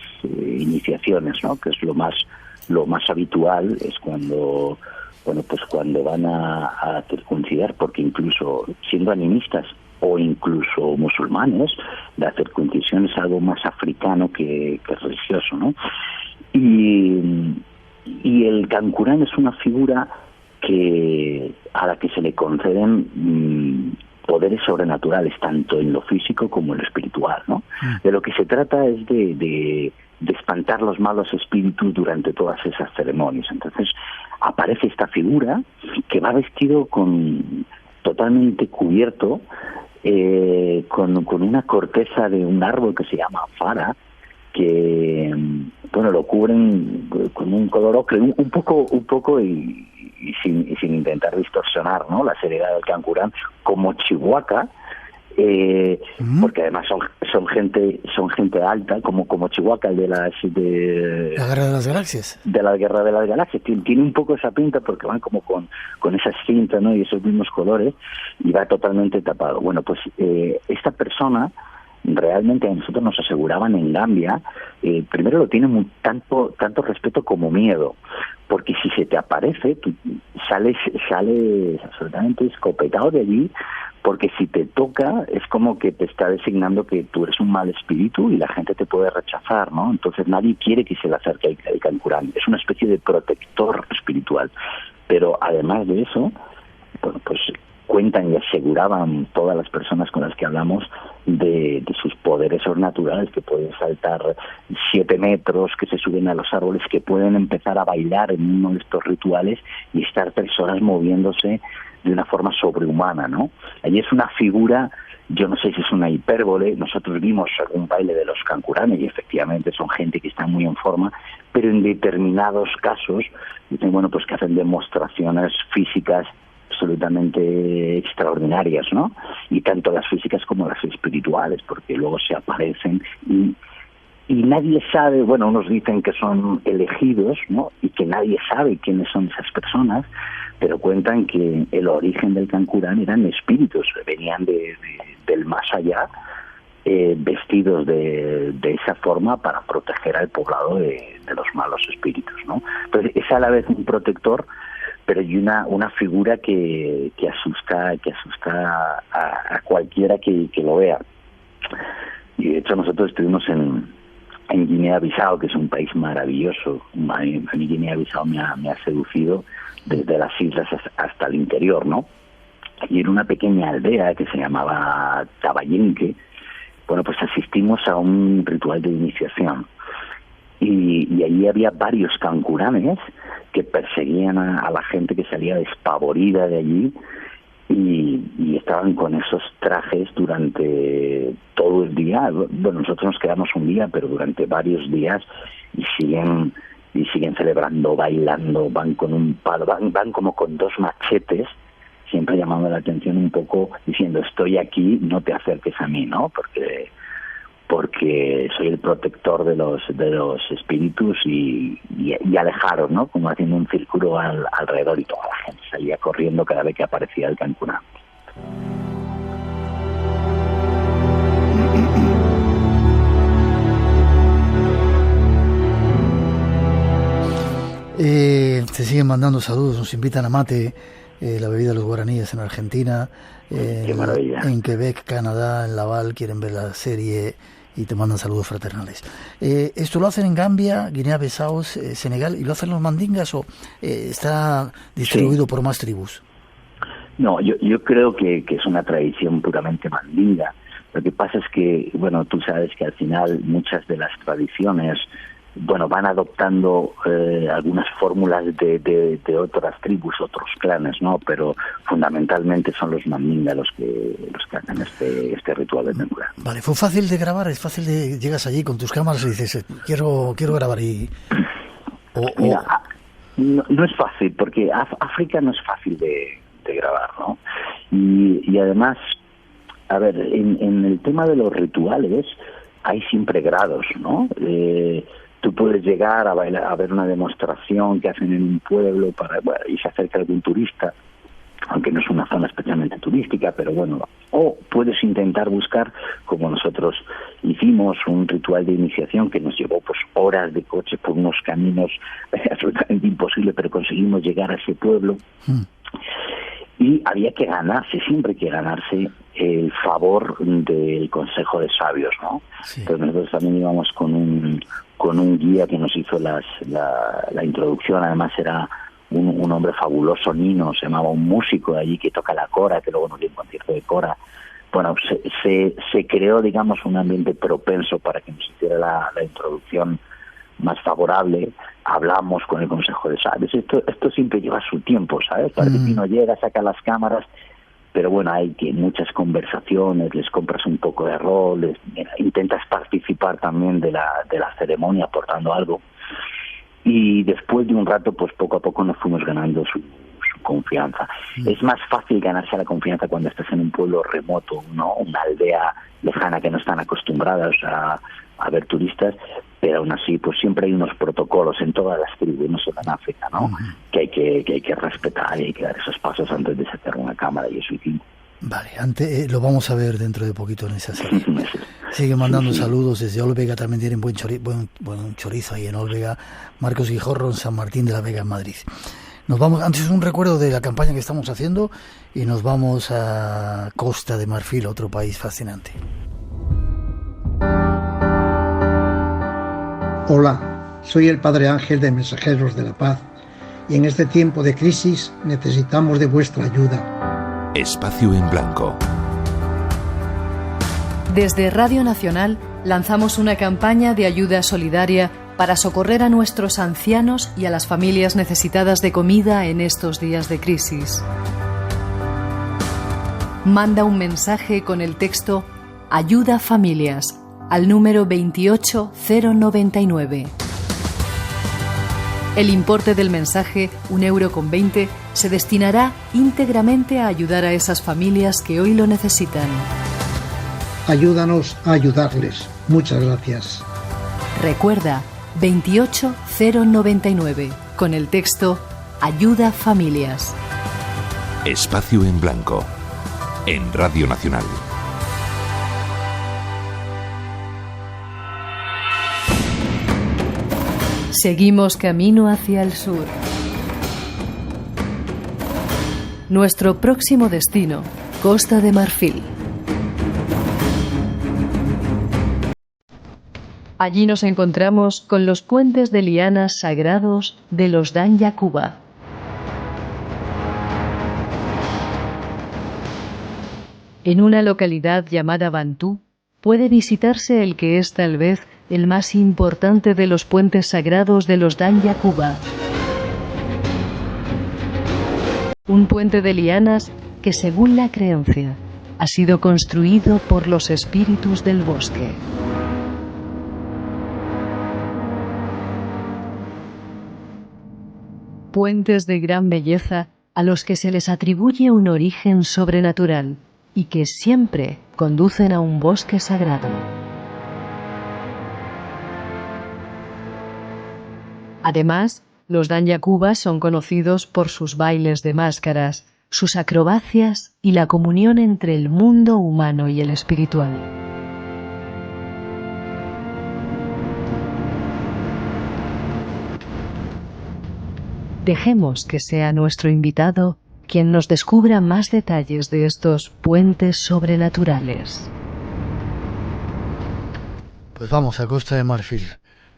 iniciaciones, ¿no?, que es lo más habitual, es cuando van a circuncidar, porque incluso siendo animistas o incluso musulmanes, la circuncisión es algo más africano que religioso, ¿no? Y Y el Cancurán es una figura a la que se le conceden poderes sobrenaturales, tanto en lo físico como en lo espiritual, ¿no? De lo que se trata es de espantar los malos espíritus durante todas esas ceremonias. Entonces aparece esta figura que va vestido totalmente cubierto, con una corteza de un árbol que se llama fara, que lo cubren con un color ocre, un poco y sin intentar distorsionar, ¿no?, la seriedad del Cancurán, como Chihuahua, porque además son gente alta, como Chihuahua, el de la
Guerra de las Galaxias.
De la Guerra de las Galaxias. Tiene un poco esa pinta porque van como con esas cintas, ¿no?, y esos mismos colores, y va totalmente tapado. Bueno, pues esta persona realmente a nosotros nos aseguraban en Gambia, primero lo tienen tanto respeto como miedo, porque si se te aparece, tú sales absolutamente escopetado de allí, porque si te toca es como que te está designando que tú eres un mal espíritu y la gente te puede rechazar, ¿no? Entonces nadie quiere que se le acerque el Cancurán. Es una especie de protector espiritual. Pero además de eso, bueno, pues cuentan y aseguraban todas las personas con las que hablamos de sus poderes sobrenaturales, que pueden saltar 7 metros, que se suben a los árboles, que pueden empezar a bailar en uno de estos rituales y estar 3 horas moviéndose de una forma sobrehumana, ¿no? Allí es una figura, yo no sé si es una hipérbole, nosotros vimos algún baile de los Cancuranes y efectivamente son gente que está muy en forma, pero en determinados casos dicen, bueno, pues que hacen demostraciones físicas absolutamente extraordinarias, ¿no? Y tanto las físicas como las espirituales, porque luego se aparecen y nadie sabe, bueno, unos dicen que son elegidos, ¿no?, y que nadie sabe quiénes son esas personas, pero cuentan que el origen del Cancurán eran espíritus, venían del más allá, vestidos de esa forma para proteger al poblado de los malos espíritus, ¿no? Entonces es a la vez un protector, pero hay una figura que asusta a cualquiera que lo vea. Y de hecho nosotros estuvimos en Guinea-Bissau, que es un país maravilloso. A mí Guinea-Bissau me ha seducido desde las islas hasta el interior, ¿no? Y en una pequeña aldea que se llamaba Tabayenque, bueno, pues asistimos a un ritual de iniciación. Y allí había varios Cancuranes que perseguían a la gente que salía despavorida de allí y estaban con esos trajes durante todo el día. Bueno, nosotros nos quedamos un día, pero durante varios días y siguen celebrando, bailando, van con un palo, van como con 2 machetes, siempre llamando la atención un poco, diciendo estoy aquí, no te acerques a mí, ¿no? Porque soy el protector de los espíritus y alejaros, ¿no? Como haciendo un círculo alrededor, y toda la gente salía corriendo cada vez que aparecía el Cancurán.
Te siguen mandando saludos, nos invitan a mate, la bebida de los guaraníes en Argentina,
Qué maravilla.
En Quebec, Canadá, en Laval, quieren ver la serie y te mandan saludos fraternales. ¿Esto lo hacen en Gambia, Guinea-Bissau, Senegal, y lo hacen los mandingas o está distribuido por más tribus?
No, yo creo que es una tradición puramente mandinga. Lo que pasa es que, bueno, tú sabes que al final muchas de las tradiciones, bueno, van adoptando algunas fórmulas de otras tribus, otros clanes, ¿no? Pero fundamentalmente son los mandinga los que hacen este ritual de Cancurán.
Vale, ¿fue fácil de grabar? ¿Es fácil de llegas allí con tus cámaras y dices, quiero grabar y...?
Mira, no es fácil, porque África no es fácil de grabar, ¿no? Y además, a ver, en el tema de los rituales hay siempre grados, ¿no? Tú puedes llegar a ver una demostración que hacen en un pueblo y se acerca algún turista, aunque no es una zona especialmente turística, pero bueno, o puedes intentar buscar, como nosotros hicimos, un ritual de iniciación que nos llevó pues horas de coche por unos caminos absolutamente imposibles, pero conseguimos llegar a ese pueblo. Y había que ganarse, siempre hay que ganarse el favor del Consejo de Sabios, ¿no? Sí. Entonces nosotros también íbamos con con un guía que nos hizo la introducción. Además era un hombre fabuloso, Nino, se llamaba, un músico de allí que toca la cora, que luego nos dio un concierto de cora. Bueno, se creó, digamos, un ambiente propenso para que nos hiciera la introducción más favorable. Hablamos con el Consejo de Sales. Esto siempre lleva su tiempo, ¿sabes? Parece que uno llega, saca las cámaras, pero bueno, hay que muchas conversaciones, les compras un poco de rol, intentas participar también de la ceremonia aportando algo, y después de un rato, pues poco a poco nos fuimos ganando su confianza. Es más fácil ganarse la confianza cuando estás en un pueblo remoto, ¿no? Una aldea lejana que no están acostumbradas a ver turistas, pero aún así pues siempre hay unos protocolos en todas las tribus, no solo en África, ¿no? Que hay que respetar, y hay que dar esos pasos antes de sacar una cámara, y eso hicimos.
Vale, lo vamos a ver dentro de poquito en esa serie. Sigue mandando saludos desde Olvega, también tienen buen chorizo ahí en Olvega. Marcos Guijorro, en San Martín de la Vega, en Madrid. Nos vamos, antes un recuerdo de la campaña que estamos haciendo, y nos vamos a Costa de Marfil, otro país fascinante.
Hola, soy el Padre Ángel de Mensajeros de la Paz, y en este tiempo de crisis necesitamos de vuestra ayuda.
Espacio en Blanco.
Desde Radio Nacional lanzamos una campaña de ayuda solidaria para socorrer a nuestros ancianos y a las familias necesitadas de comida en estos días de crisis. Manda un mensaje con el texto Ayuda Familias al número 28099. El importe del mensaje, 1,20 €, se destinará íntegramente a ayudar a esas familias que hoy lo necesitan.
Ayúdanos a ayudarles. Muchas gracias.
Recuerda, 28099, con el texto Ayuda Familias.
Espacio en Blanco, en Radio Nacional.
Seguimos camino hacia el sur. Nuestro próximo destino, Costa de Marfil. Allí nos encontramos con los puentes de lianas sagrados de los Dan Yakuba. En una localidad llamada Bantú puede visitarse el que es tal vez el más importante de los puentes sagrados de los Dan Yakuba. Un puente de lianas que, según la creencia, ha sido construido por los espíritus del bosque. Puentes de gran belleza a los que se les atribuye un origen sobrenatural y que siempre conducen a un bosque sagrado. Además, los Dan Yakuba son conocidos por sus bailes de máscaras, sus acrobacias y la comunión entre el mundo humano y el espiritual. Dejemos que sea nuestro invitado quien nos descubra más detalles de estos puentes sobrenaturales.
Pues vamos a Costa de Marfil.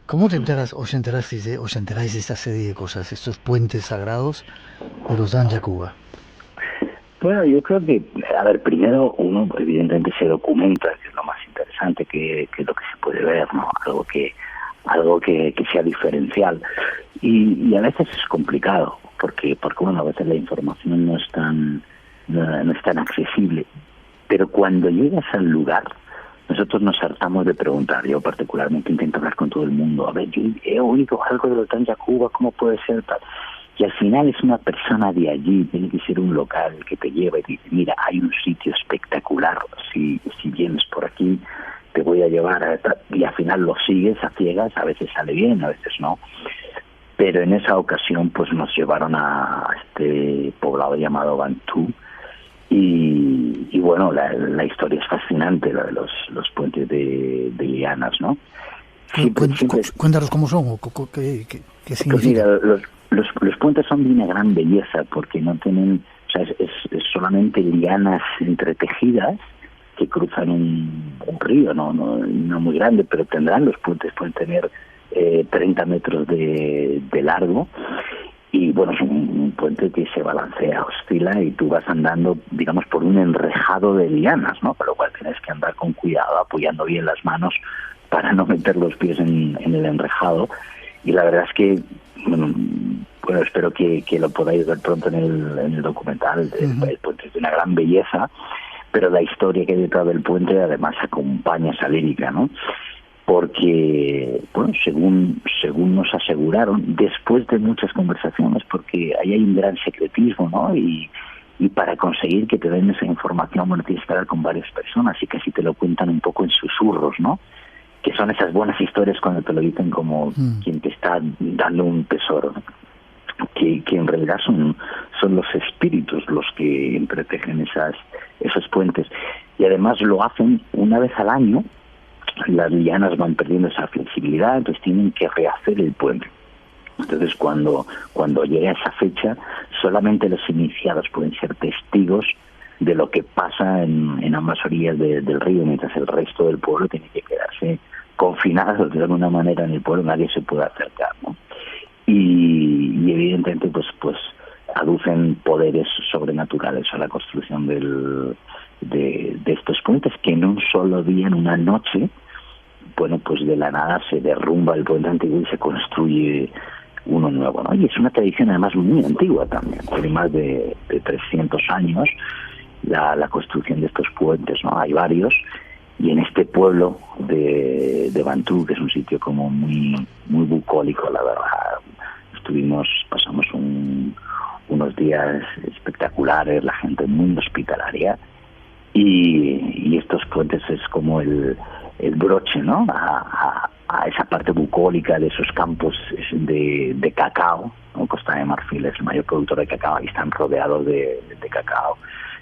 ¿Cómo os enteráis de esta serie de cosas, estos puentes sagrados de los Dan Yakuba?
Bueno, yo creo que, a ver, primero uno evidentemente se documenta, que es lo más interesante, que es lo que se puede ver, ¿no? Algo que sea diferencial. Y a veces es complicado, porque bueno, a veces la información no es tan accesible. Pero cuando llegas al lugar, nosotros nos hartamos de preguntar. Yo particularmente intento hablar con todo el mundo. A ver, yo he oído algo de los Dan Yakuba, ¿cómo puede ser tal? Y al final es una persona de allí, tiene que ser un local que te lleva y te dice, mira, hay un sitio espectacular, si vienes por aquí te voy a llevar a... Y al final lo sigues a ciegas, a veces sale bien, a veces no. Pero en esa ocasión pues nos llevaron a este poblado llamado Bantú, y bueno, la historia es fascinante, la de los puentes de lianas, ¿no?
Cuéntanos cómo son, o qué significa.
Pues mira, los puentes son de una gran belleza porque no tienen, o sea, es solamente lianas entretejidas que cruzan un río, no muy grande, pero los puentes pueden tener 30 metros de largo. Y bueno, es un puente que se balancea, oscila, y tú vas andando, digamos, por un enrejado de lianas, ¿no? Por lo cual tienes que andar con cuidado, apoyando bien las manos para no meter los pies en el enrejado. Y la verdad es que, bueno, espero que lo podáis ver pronto en el documental. El puente es de una gran belleza, pero la historia que hay detrás del puente además acompaña esa lírica, ¿no? Porque, bueno, según nos aseguraron, después de muchas conversaciones, porque ahí hay un gran secretismo, ¿no? Y para conseguir que te den esa información, bueno, tienes que hablar con varias personas y casi te lo cuentan un poco en susurros, ¿no? Que son esas buenas historias cuando te lo dicen como quien te está dando un tesoro, ¿no? Que en realidad son los espíritus los que entretejen esos puentes. Y además lo hacen una vez al año. Las lianas van perdiendo esa flexibilidad, entonces tienen que rehacer el puente. Entonces cuando llega esa fecha, solamente los iniciados pueden ser testigos de lo que pasa en ambas orillas del río, mientras el resto del pueblo tiene que quedarse confinado de alguna manera en el pueblo, nadie se puede acercar, ¿no? Y evidentemente pues aducen poderes sobrenaturales a la construcción de estos puentes, que en un solo día, en una noche, bueno, pues de la nada se derrumba el puente antiguo y se construye uno nuevo, ¿no? Y es una tradición además muy antigua también, tiene más de 300 años la construcción de estos puentes, ¿no? Hay varios, y en este pueblo de Bantú, que es un sitio como muy bucólico, la verdad, pasamos unos días espectaculares, la gente muy hospitalaria, y estos puentes es como el broche, ¿no? A esa parte bucólica de esos campos de cacao, ¿no? Costa de Marfil es el mayor productor de cacao, y están rodeados de cacao.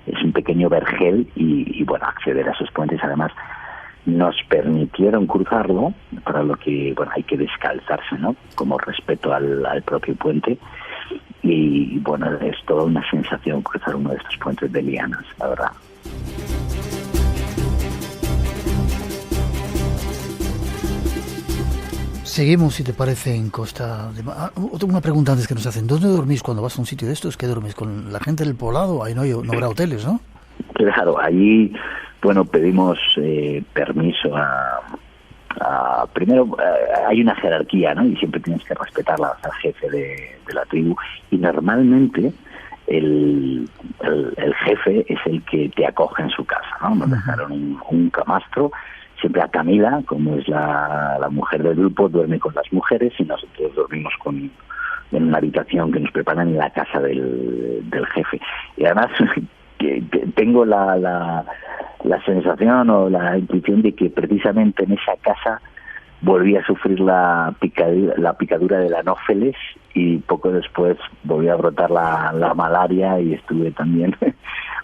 Es un pequeño vergel y bueno, acceder a esos puentes además nos permitieron cruzarlo, para lo que, bueno, hay que descalzarse, ¿no? Como respeto al propio puente. Y bueno, es toda una sensación cruzar uno de estos puentes de lianas, la verdad.
Seguimos, si te parece, en Costa de Mar. Una pregunta antes que nos hacen. ¿Dónde dormís cuando vas a un sitio de estos? ¿Qué dormís? ¿Con la gente del poblado? Ahí no habrá hoteles, ¿no?
Claro, allí, bueno, pedimos permiso primero, hay una jerarquía, ¿no? Y siempre tienes que respetarla al jefe de la tribu. Y normalmente el jefe es el que te acoge en su casa, ¿no? Nos dejaron un camastro. Siempre a Camila, como es la mujer del grupo, duerme con las mujeres, y nosotros dormimos en una habitación que nos preparan en la casa del jefe. Y además que tengo la sensación o la intuición de que precisamente en esa casa volví a sufrir la picadura de la anófeles, y poco después volví a brotar la malaria, y estuve también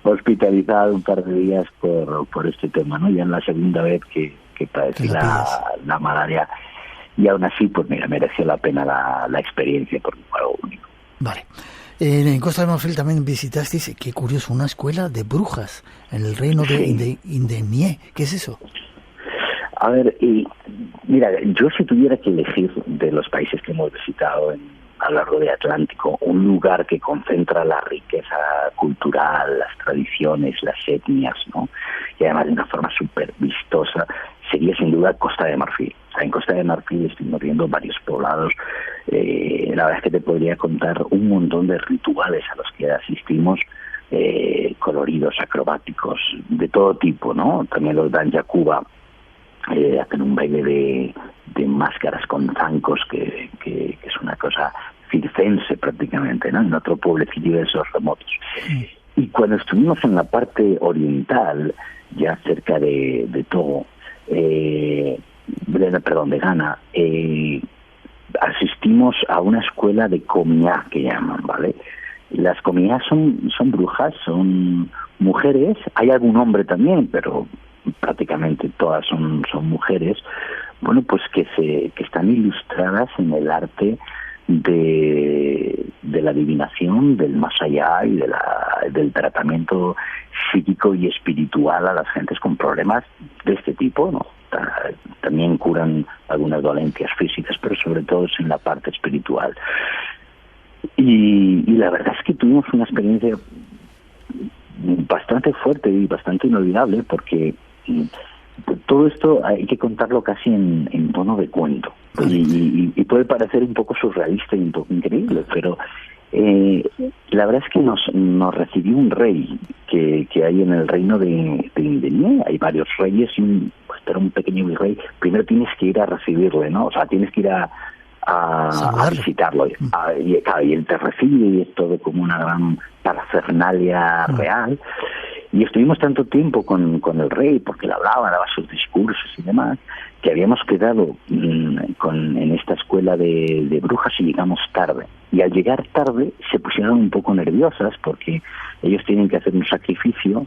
hospitalizado un par de días por este tema, ¿no? Ya en la segunda vez que padecí la malaria, y aún así, pues mira, mereció la pena la experiencia, porque fue algo único.
Vale. En Costa de Marfil también visitasteis, qué curioso, una escuela de brujas en el reino de Indemie. ¿Qué es eso?
A ver, mira, yo si tuviera que elegir de los países que hemos visitado a lo largo del Atlántico, un lugar que concentra la riqueza cultural, las tradiciones, las etnias, ¿no? Y además de una forma súper vistosa, sería sin duda Costa de Marfil. O sea, en Costa de Marfil estuvimos viendo varios poblados. La verdad es que te podría contar un montón de rituales a los que asistimos, coloridos, acrobáticos, de todo tipo, ¿no? También los dan Yacuba, hacen un baile de máscaras con zancos que es una cosa circense prácticamente, ¿no? En otro pueblecillo de esos remotos. Y cuando estuvimos en la parte oriental, ya cerca de Togo, de Ghana, asistimos a una escuela de comia que llaman, ¿vale? Las comias son brujas, son mujeres, hay algún hombre también, pero prácticamente todas son mujeres, bueno, pues que están ilustradas en el arte de la adivinación, del más allá, y del tratamiento psíquico y espiritual a las gentes con problemas de este tipo, ¿no? también curan algunas dolencias físicas, pero sobre todo es en la parte espiritual. Y la verdad es que tuvimos una experiencia bastante fuerte y bastante inolvidable, porque todo esto hay que contarlo casi en tono de cuento, y puede parecer un poco surrealista y un poco increíble, pero la verdad es que nos recibió un rey que hay en el reino de Indeñé. Hay varios reyes y un pequeño virrey. Primero tienes que ir a recibirle, ¿no? O sea, tienes que ir a visitarlo, y él te recibe, y es todo como una gran parafernalia real. Y estuvimos tanto tiempo con el rey, porque le hablaba, daba sus discursos y demás, que habíamos quedado en esta escuela de brujas y llegamos tarde. Y al llegar tarde se pusieron un poco nerviosas, porque ellos tienen que hacer un sacrificio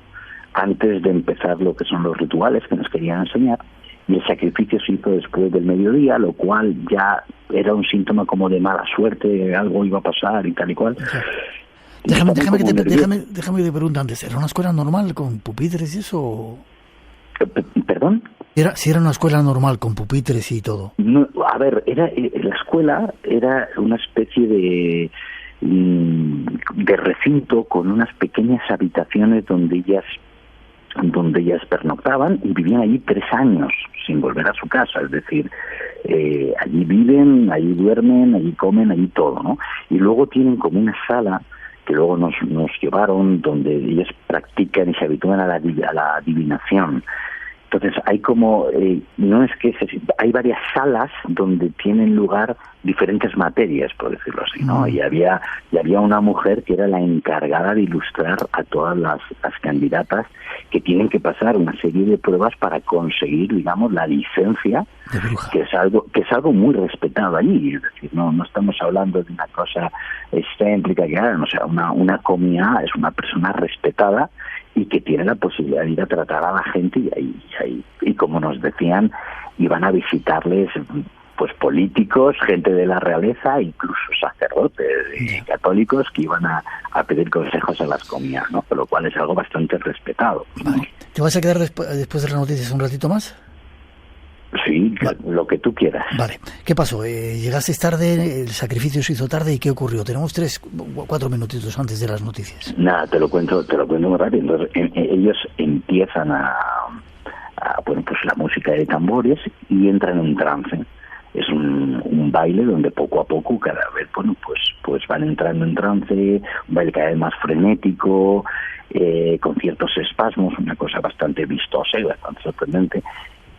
antes de empezar lo que son los rituales que nos querían enseñar. Y el sacrificio se hizo después del mediodía, lo cual ya era un síntoma como de mala suerte, algo iba a pasar y tal y cual.
Déjame que te pregunte antes, ¿era una escuela normal con pupitres y eso?
¿Perdón?
Si era una escuela normal con pupitres y todo.
No, a ver, la escuela era una especie de recinto con unas pequeñas habitaciones donde ellas pernoctaban y vivían allí 3 años sin volver a su casa, es decir, allí viven, allí duermen, allí comen, allí todo, ¿no? Y luego tienen como una sala que luego nos llevaron, donde ellos practican y se habitúan a la adivinación. Entonces hay como, hay varias salas donde tienen lugar diferentes materias, por decirlo así, ¿no? Y había una mujer que era la encargada de ilustrar a todas las candidatas, que tienen que pasar una serie de pruebas para conseguir, digamos, la licencia, que es algo muy respetado allí. Es decir, no estamos hablando de una cosa excéntrica que hagan, o sea, una comía es una persona respetada y que tiene la posibilidad de ir a tratar a la gente, y como nos decían, iban a visitarles pues políticos, gente de la realeza, incluso sacerdotes católicos que iban a pedir consejos a las comías, ¿no? Por lo cual es algo bastante respetado.
Vale. ¿Te vas a quedar después de las noticias un ratito más?
Sí, lo que tú quieras.
Vale. ¿Qué pasó? Llegasteis tarde, el sacrificio se hizo tarde, ¿y qué ocurrió? Tenemos 4 minutitos antes de las noticias.
Nada, te lo cuento muy rápido. Entonces, ellos empiezan pues la música de tambores y entran en trance. Es un baile donde poco a poco, cada vez, pues van entrando en trance, un baile cada vez más frenético, con ciertos espasmos, una cosa bastante vistosa y bastante sorprendente.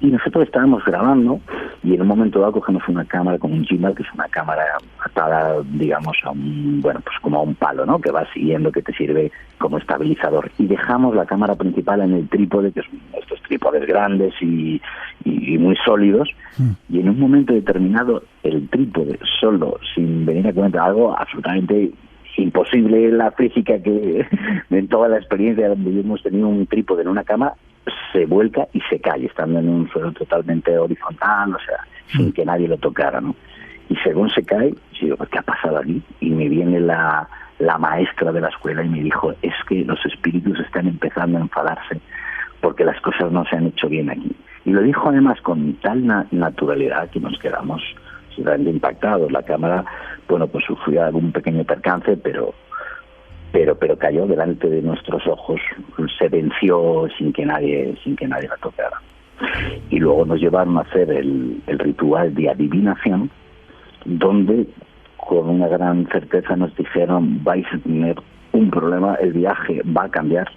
Y nosotros estábamos grabando, y en un momento dado cogemos una cámara con un gimbal, que es una cámara atada, digamos, como a un palo, ¿no? Que va siguiendo, que te sirve como estabilizador. Y dejamos la cámara principal en el trípode, que son estos trípodes grandes y muy sólidos. Y en un momento determinado, el trípode solo, sin venir a comentar algo absolutamente imposible en la física, que en toda la experiencia donde hemos tenido un trípode en una cámara, se vuelca y se cae, estando en un suelo totalmente horizontal, o sea, sin que nadie lo tocara, ¿no? Y según se cae, yo digo, ¿qué ha pasado aquí? Y me viene la maestra de la escuela y me dijo, es que los espíritus están empezando a enfadarse porque las cosas no se han hecho bien aquí. Y lo dijo además con tal naturalidad que nos quedamos realmente impactados. La cámara, pues sufrió algún pequeño percance, pero cayó delante de nuestros ojos, se venció sin que nadie la tocara. Y luego nos llevaron a hacer el ritual de adivinación, donde con una gran certeza nos dijeron, vais a tener un problema, el viaje va a cambiar,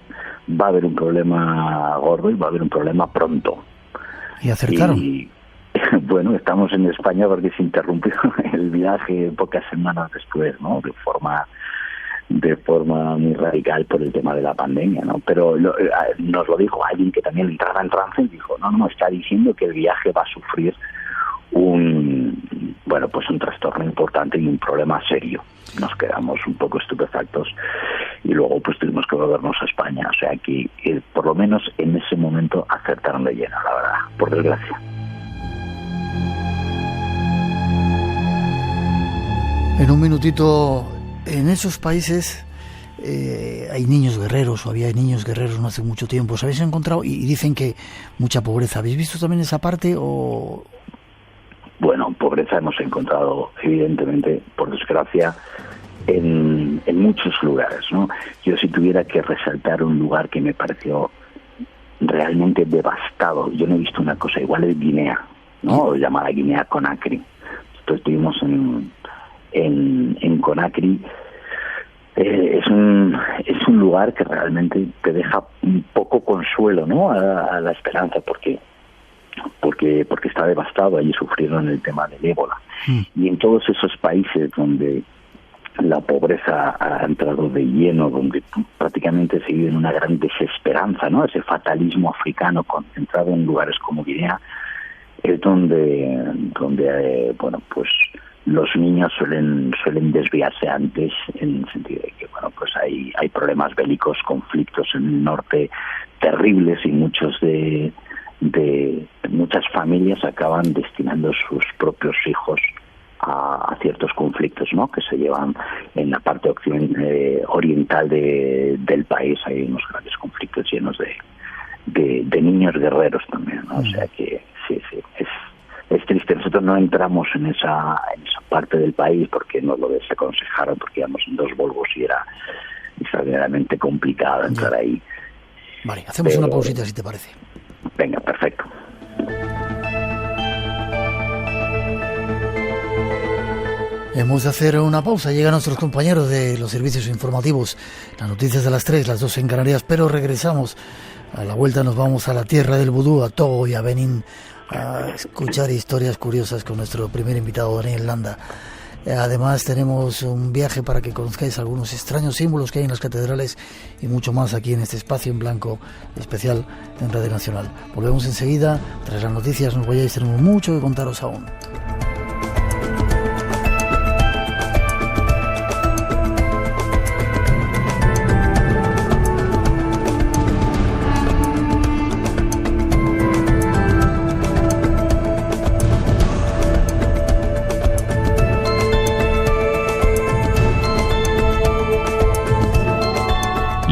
va a haber un problema gordo y va a haber un problema pronto.
¿Y acertaron?
Y bueno, estamos en España porque se interrumpió el viaje pocas semanas después, ¿no? De forma muy radical por el tema de la pandemia, ¿no? Pero nos lo dijo alguien que también entraba en trance y dijo, no, está diciendo que el viaje va a sufrir un trastorno importante y un problema serio. Nos quedamos un poco estupefactos y luego pues tuvimos que volvernos a España. O sea que por lo menos en ese momento acertaron de lleno, la verdad, por desgracia.
En un minutito, en esos países hay niños guerreros, o había niños guerreros no hace mucho tiempo. ¿Os habéis encontrado? Y dicen que mucha pobreza. ¿Habéis visto también esa parte o...?
Bueno, pobreza hemos encontrado, evidentemente, por desgracia, en muchos lugares, ¿no? Yo, si tuviera que resaltar un lugar que me pareció realmente devastado, yo no he visto una cosa igual, es Guinea, ¿no? Llamada Guinea Conakry. Entonces estuvimos en Conakry. Es un lugar que realmente te deja un poco consuelo, ¿no? A la esperanza, porque está devastado. Allí sufrieron el tema del ébola. Y en todos esos países donde la pobreza ha entrado de lleno, donde prácticamente se vive en una gran desesperanza, ¿no? Ese fatalismo africano concentrado en lugares como Guinea, es donde bueno, pues los niños suelen desviarse antes, en el sentido de que, bueno, pues hay problemas bélicos, conflictos en el norte terribles, y muchas familias acaban destinando sus propios hijos a ciertos conflictos, ¿no? Que se llevan en la parte oriental del país. Hay unos grandes conflictos llenos de niños guerreros también, ¿no? O sea que sí, es triste. Nosotros no entramos en esa parte del país porque nos lo desaconsejaron, porque íbamos en 2 Volvos y era extraordinariamente complicado entrar ahí.
Vale, hacemos una pausita si te parece.
Venga, perfecto.
Hemos de hacer una pausa. Llegan nuestros compañeros de los servicios informativos, las noticias de las 3, las 2 en Canarias, pero regresamos. A la vuelta nos vamos a la tierra del vudú, a Togo y a Benín, a escuchar historias curiosas con nuestro primer invitado, Daniel Landa. Además tenemos un viaje para que conozcáis algunos extraños símbolos que hay en las catedrales y mucho más aquí en este espacio en blanco especial en Radio Nacional. Volvemos enseguida. Tras las noticias, no os vayáis, tenemos mucho que contaros aún.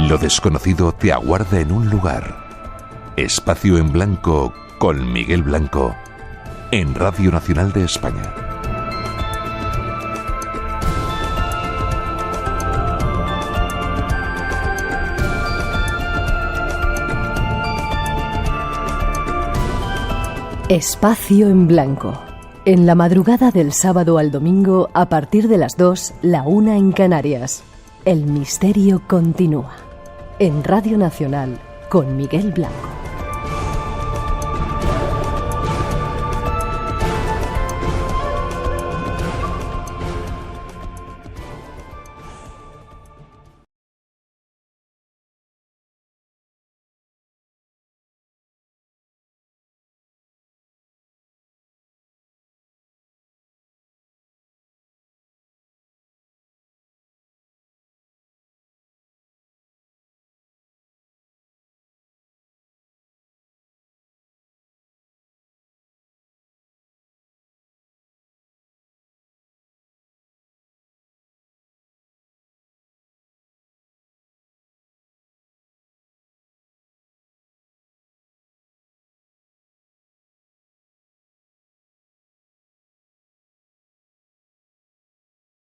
Lo desconocido te aguarda en un lugar. Espacio en Blanco con Miguel Blanco en Radio Nacional de España.
Espacio en Blanco. En la madrugada del sábado al domingo, a partir de las 2, la 1 en Canarias. El misterio continúa. En Radio Nacional, con Miguel Blanco.